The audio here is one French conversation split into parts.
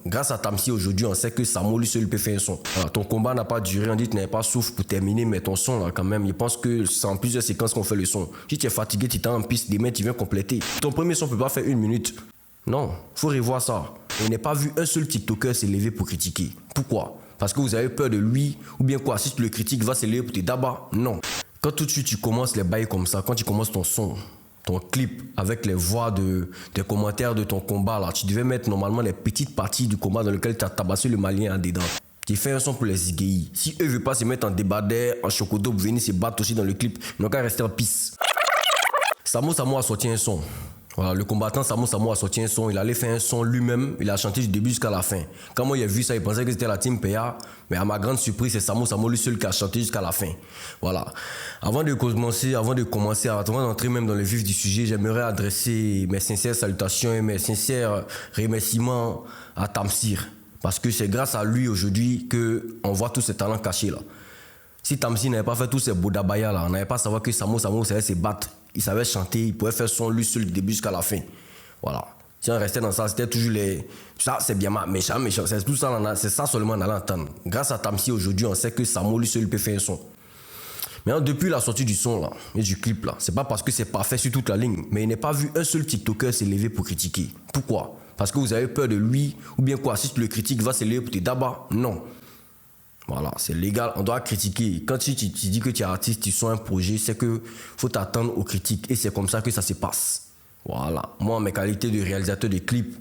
Grâce à Tamsi aujourd'hui, on sait que Samo lui seul peut faire un son. Voilà, ton combat n'a pas duré, on dit que tu n'avais pas souffle pour terminer, mais ton son là quand même, il pense que c'est en plusieurs séquences qu'on fait le son. Si tu es fatigué, tu t'en en piste, demain tu viens compléter. Ton premier son peut pas faire 1 minute. Non, faut revoir ça. Je n'ai pas vu un seul TikToker s'élever pour critiquer. Pourquoi? Parce que vous avez peur de lui, ou bien quoi, si tu le critiques, il va s'élever pour te d'abat. Non. Quand tout de suite tu commences les bails comme ça, quand tu commences ton son, ton clip avec les voix des commentaires de ton combat là, tu devais mettre normalement les petites parties du combat dans lequel tu as tabassé le Malien en dedans. Tu fais un son pour les Zigei. Si eux ne veulent pas se mettre en débardeur, en chocodo pour venir se battre aussi dans le clip, ils n'ont qu'à rester en pisse. Samo a sorti un son. Voilà, le combattant Samo a sorti un son, il allait faire un son lui-même, il a chanté du début jusqu'à la fin. Quand moi j'ai vu ça, il pensait que c'était la team PA, mais à ma grande surprise, c'est Samo lui seul qui a chanté jusqu'à la fin. Voilà. Avant de commencer, avant d'entrer même dans le vif du sujet, j'aimerais adresser mes sincères salutations et mes sincères remerciements à Tamsir. Parce que c'est grâce à lui aujourd'hui qu'on voit tous ces talents cachés là. Si Tamsir n'avait pas fait tous ces boudabaya là, on n'avait pas savoir que Samo savait se battre. Il savait chanter, il pouvait faire son lui seul du début jusqu'à la fin. Voilà. Si on restait dans ça, c'était toujours les... Ça, c'est bien méchant. C'est tout ça, c'est ça seulement on allait entendre. Grâce à Tamsi, aujourd'hui, on sait que Samo lui seul peut faire un son. Maintenant, depuis la sortie du son là, et du clip là, c'est pas parce que c'est parfait sur toute la ligne, mais il n'est pas vu un seul TikToker s'élever pour critiquer. Pourquoi? Parce que vous avez peur de lui, ou bien quoi, si tu le critiques, il va s'élever pour te d'abat. Non. Voilà, c'est légal, on doit critiquer. Quand tu dis que tu es artiste, tu sors un projet, c'est que faut t'attendre aux critiques et c'est comme ça que ça se passe. Voilà, moi, mes qualités de réalisateur de clips,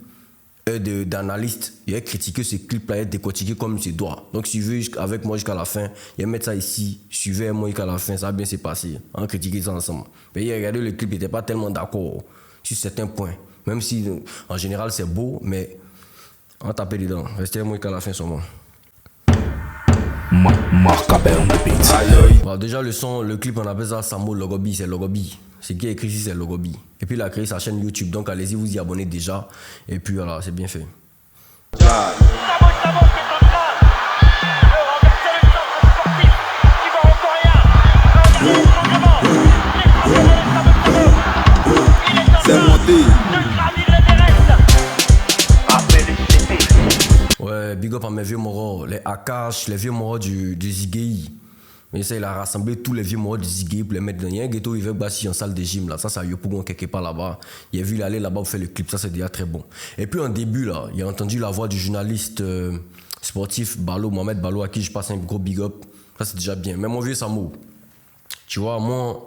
d'analyste, il va critiquer ce clip-là et décortiquer comme il se doit. Donc, si tu veux avec moi jusqu'à la fin, il va mettre ça ici, suivez moi jusqu'à la fin, ça va bien se passer. On va critiquer ça ensemble. Mais il a regardé le clip, il n'était pas tellement d'accord sur certains points. Même si, en général, c'est beau, mais on va taper dedans. Restez moi jusqu'à la fin sur moi. Bon, déjà le clip on appelle ça Samo Logobi, c'est Logobi. Ce qui est écrit ici c'est Logobi. Et puis il a créé sa chaîne YouTube, donc allez-y vous y abonnez déjà. Et puis voilà, c'est bien fait. C'est monté. Ouais, big up à mes vieux moros, les Akash, les vieux moros du Zigei. Mais ça, il a rassemblé tous les vieux moros du Zigei pour les mettre dans. Il y a un ghetto, il veut bassi en salle de gym là. Ça, c'est à Yopougon quelque part là-bas. Il a vu aller là-bas pour faire le clip, ça c'est déjà très bon. Et puis en début là, il a entendu la voix du journaliste sportif Balo, Mohamed Balo, à qui je passe un gros big up. Ça c'est déjà bien. Mais mon vieux Samo, tu vois, moi,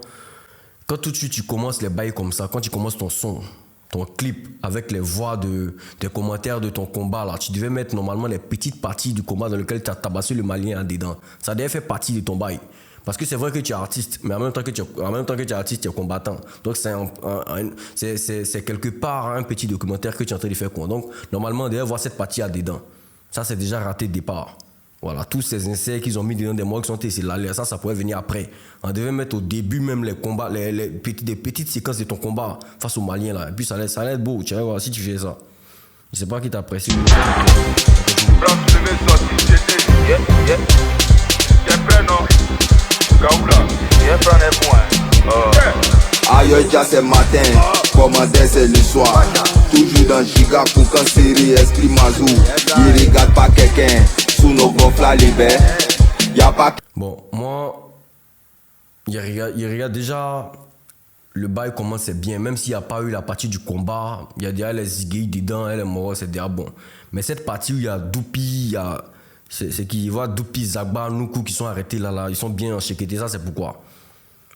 quand tout de suite tu commences les bails comme ça, quand tu commences ton son, ton clip avec les voix des commentaires de ton combat là, tu devais mettre normalement les petites parties du combat dans lequel tu as tabassé le Malien en dedans. Ça devait faire partie de ton bail. Parce que c'est vrai que tu es artiste, mais en même temps que tu es artiste, tu es combattant. Donc c'est quelque part un petit documentaire que tu es en train de faire. Donc normalement, on devait voir cette partie en dedans. Ça, c'est déjà raté de départ. Voilà, tous ces inserts qu'ils ont mis dedans des mots qui sont essayés là, ça pourrait venir après. On devait mettre au début même les combats, des petites séquences de ton combat face aux Maliens là. Et puis ça allait être beau, tu vas voir si tu fais ça. Je sais pas qui t'apprécie. Aïe, déjà c'est matin, commandé c'est le soir. Toujours dans Giga pour qu'un série esprit mazou. Il regarde pas quelqu'un. Bon, moi, il regarde déjà le bail comment c'est bien, même s'il n'y a pas eu la partie du combat, il y a déjà les Zigei dedans, les morts, c'est déjà bon. Mais cette partie où il y a Doupi, c'est qui voit Doupi, Zagba, Nuku qui sont arrêtés là, ils sont bien enchequetés, ça c'est pourquoi.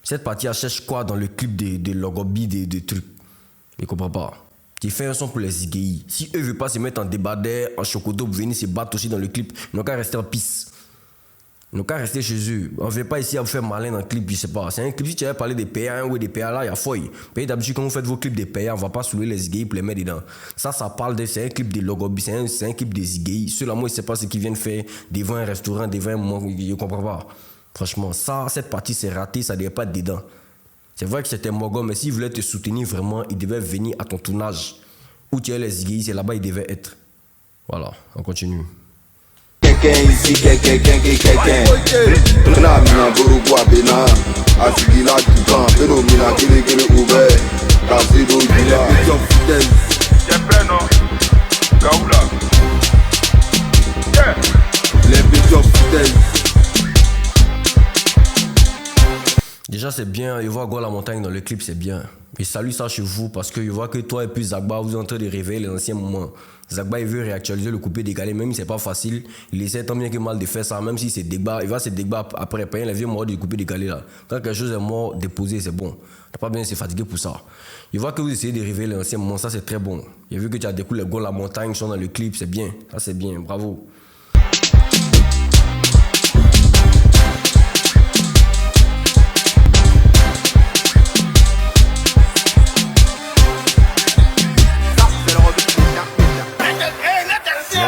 Cette partie, elle cherche quoi dans le clip de Logobi, des trucs. Je comprends pas. Tu fais un son pour les Zigei. Si eux ne veulent pas se mettre en débardeur, en chocodo pour venir se battre aussi dans le clip, ils n'ont qu'à rester en pisse. Ils n'ont qu'à rester chez eux. On ne vient pas ici à vous faire malin dans le clip, je sais pas. C'est un clip, si tu avais parlé des PA1 ou des PA là, il y a fouille. Mais d'habitude, quand vous faites vos clips des PA, on ne va pas soulever les Zigei pour les mettre dedans. Ça parle de. C'est un clip de Logobi, c'est un clip des Zigei. Ceux-là, moi, je ne sais pas ce qu'ils viennent faire devant un restaurant, devant un moment, je ne comprends pas. Franchement, cette partie, c'est raté, ça ne devait pas être dedans. C'est vrai que c'était Mogo, mais s'il voulait te soutenir vraiment, il devait venir à ton tournage. Où tu es les Zigei, c'est là-bas il devait être. Voilà, on continue. Quelqu'un ici, quelqu'un. Mina Bourgois Bena, Asigila Dukan, Pero Mina Kile ouvert, Cassido Dula. J'ai prêt non, Kaoula. Déjà, c'est bien. Je vois Go la montagne dans le clip, c'est bien. Et salue ça chez vous parce que je vois que toi et puis Zagba, vous êtes en train de réveiller les anciens moments. Zagba, il veut réactualiser le coupé décalé, même si c'est pas facile. Il essaie tant bien que mal de faire ça, même si c'est débat. Il va se débat après, payer les vieux morts du coupé décalé là. Quand quelque chose est mort, déposé, c'est bon. T'as pas besoin de se fatiguer pour ça. Je vois que vous essayez de réveiller les anciens moments, ça c'est très bon. J'ai vu que tu as découvert les Go la montagne qui sont dans le clip, c'est bien. Ça c'est bien, bravo.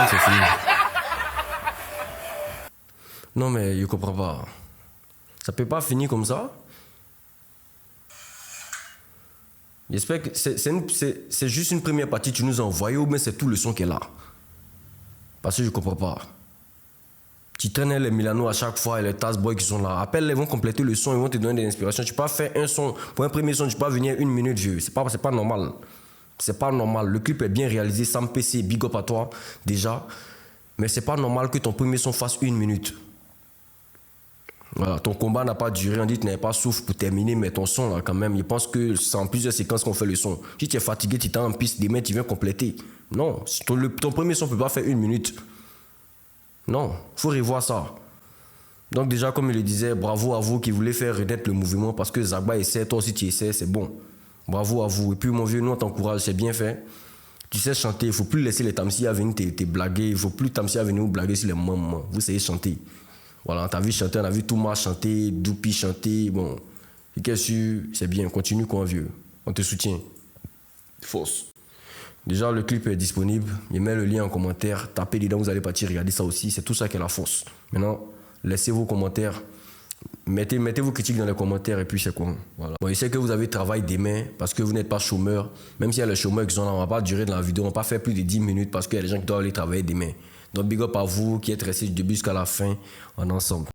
C'est fini. Non mais je comprends pas. Ça peut pas finir comme ça. J'espère que c'est juste une première partie que tu nous as envoyée ou bien c'est tout le son qui est là. Parce que je comprends pas. Tu traînes les Milano à chaque fois et les Task Boys qui sont là. Appelle-les, ils vont compléter le son, ils vont te donner des inspirations. Tu peux pas faire un son, pour un premier son, tu peux pas venir 1 minute vieux. C'est pas normal. C'est pas normal. Le clip est bien réalisé, sans PC, big up à toi, déjà. Mais c'est pas normal que ton premier son fasse 1 minute. Voilà, ton combat n'a pas duré, on dit que tu n'avais pas souffle pour terminer, mais ton son là quand même, je pense que c'est en plusieurs séquences qu'on fait le son. Si tu es fatigué, tu t'es en piste, demain tu viens compléter. Non, ton premier son ne peut pas faire 1 minute. Non, il faut revoir ça. Donc déjà, comme il le disait, bravo à vous qui voulez faire renaître le mouvement parce que Zagba essaie, toi aussi tu essaies, c'est bon. Bravo à vous. Et puis mon vieux, nous on t'encourage, c'est bien fait. Tu sais chanter, il ne faut plus laisser les Tamsia venir te blaguer, il ne faut plus Tamsia venir vous blaguer sur les moments. Vous savez chanter. Voilà, on t'a vu chanter, on a vu Touma chanter, Doupi chanter, bon. Et qu'est-ce que c'est bien, continue quoi vieux. On te soutient. Force. Déjà, le clip est disponible. Je mets le lien en commentaire. Tapez dedans, vous allez partir regarder ça aussi. C'est tout ça qui est la force. Maintenant, laissez vos commentaires. Mettez vos critiques dans les commentaires et puis c'est quoi. Voilà. Bon, je sais que vous avez travail demain parce que vous n'êtes pas chômeur. Même s'il y a les chômeurs qui sont là, on ne va pas durer dans la vidéo. On ne va pas faire plus de 10 minutes parce qu'il y a des gens qui doivent aller travailler demain. Donc, big up à vous qui êtes restés du début jusqu'à la fin. On est ensemble.